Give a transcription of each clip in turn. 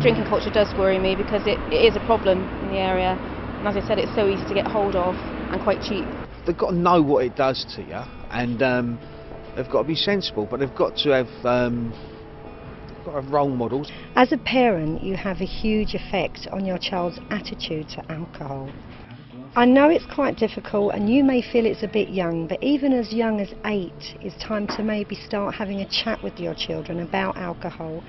Drinking culture does worry me because it is a problem in the area, and as I said, it's so easy to get hold of and quite cheap. They've got to know what it does to you, and they've got to be sensible, but they've got to have role models. As a parent, you have a huge effect on your child's attitude to alcohol. I know it's quite difficult and you may feel it's a bit young, but even as young as 8, it's time to maybe start having a chat with your children about alcohol.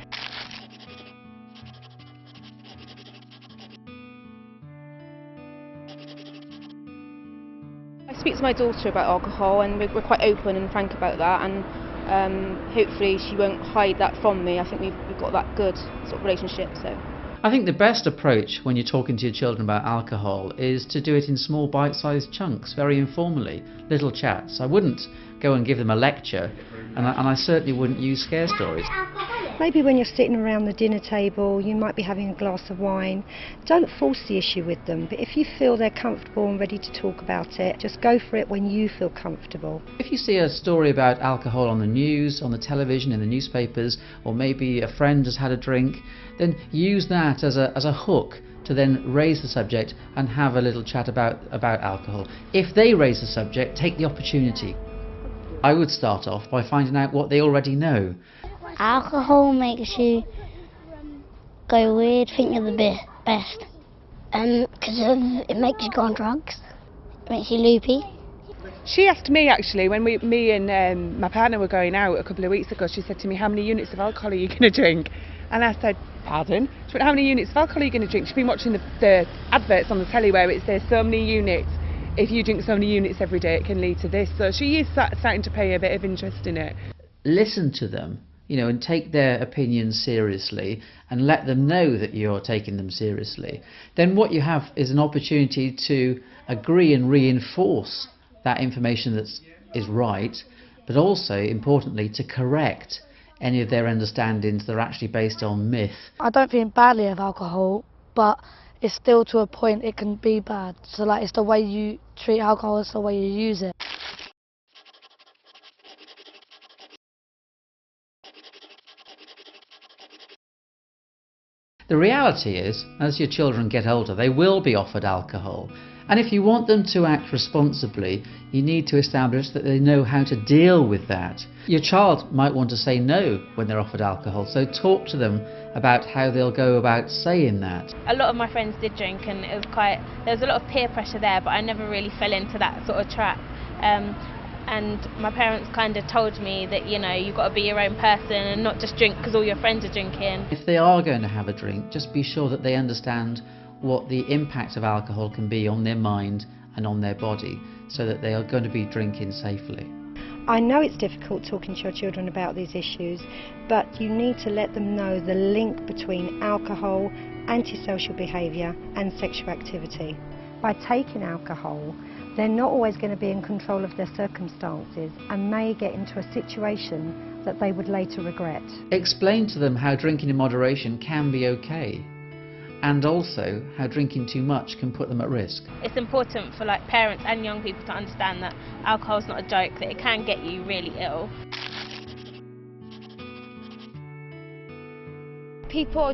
I speak to my daughter about alcohol, and we're quite open and frank about that, and hopefully she won't hide that from me. I think we've got that good sort of relationship. So I think the best approach when you're talking to your children about alcohol is to do it in small bite-sized chunks, very informally, little chats. I wouldn't go and give them a lecture, and I certainly wouldn't use scare stories. Maybe when you're sitting around the dinner table, you might be having a glass of wine. Don't force the issue with them, but if you feel they're comfortable and ready to talk about it, just go for it when you feel comfortable. If you see a story about alcohol on the news, on the television, in the newspapers, or maybe a friend has had a drink, then use that as a hook to then raise the subject and have a little chat about alcohol. If they raise the subject, take the opportunity. I would start off by finding out what they already know. Alcohol makes you go weird, think you're the best. Because it makes you go on drugs, it makes you loopy. She asked me actually, when me and my partner were going out a couple of weeks ago, she said to me, how many units of alcohol are you going to drink? And I said, pardon? She went, how many units of alcohol are you going to drink? She'd been watching the adverts on the telly where it says so many units. If you drink so many units every day, it can lead to this. So she is starting to pay a bit of interest in it. Listen to them, and take their opinions seriously and let them know that you're taking them seriously. Then what you have is an opportunity to agree and reinforce that information that is right, but also, importantly, to correct any of their understandings that are actually based on myth. I don't think badly of alcohol, but it's still to a point it can be bad. So it's the way you treat alcohol, it's the way you use it. The reality is, as your children get older, they will be offered alcohol. And if you want them to act responsibly, you need to establish that they know how to deal with that. Your child might want to say no when they're offered alcohol, so talk to them about how they'll go about saying that. A lot of my friends did drink, and there was a lot of peer pressure there, but I never really fell into that sort of trap. And my parents kind of told me that, you've got to be your own person and not just drink because all your friends are drinking. If they are going to have a drink, just be sure that they understand what the impact of alcohol can be on their mind and on their body, so that they are going to be drinking safely. I know it's difficult talking to your children about these issues, but you need to let them know the link between alcohol, antisocial behaviour and sexual activity. By taking alcohol, they're not always going to be in control of their circumstances and may get into a situation that they would later regret. Explain to them how drinking in moderation can be okay, and also how drinking too much can put them at risk. It's important for parents and young people to understand that alcohol is not a joke, that it can get you really ill. People are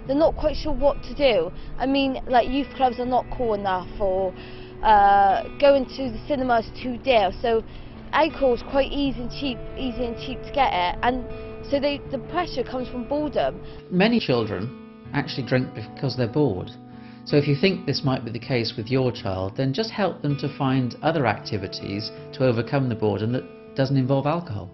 they're not quite sure what to do. I mean, youth clubs are not cool enough, or going to the cinema is too dear. So alcohol is quite easy and cheap to get it, and so the pressure comes from boredom. Many children actually drink because they're bored. So if you think this might be the case with your child, then just help them to find other activities to overcome the boredom that doesn't involve alcohol.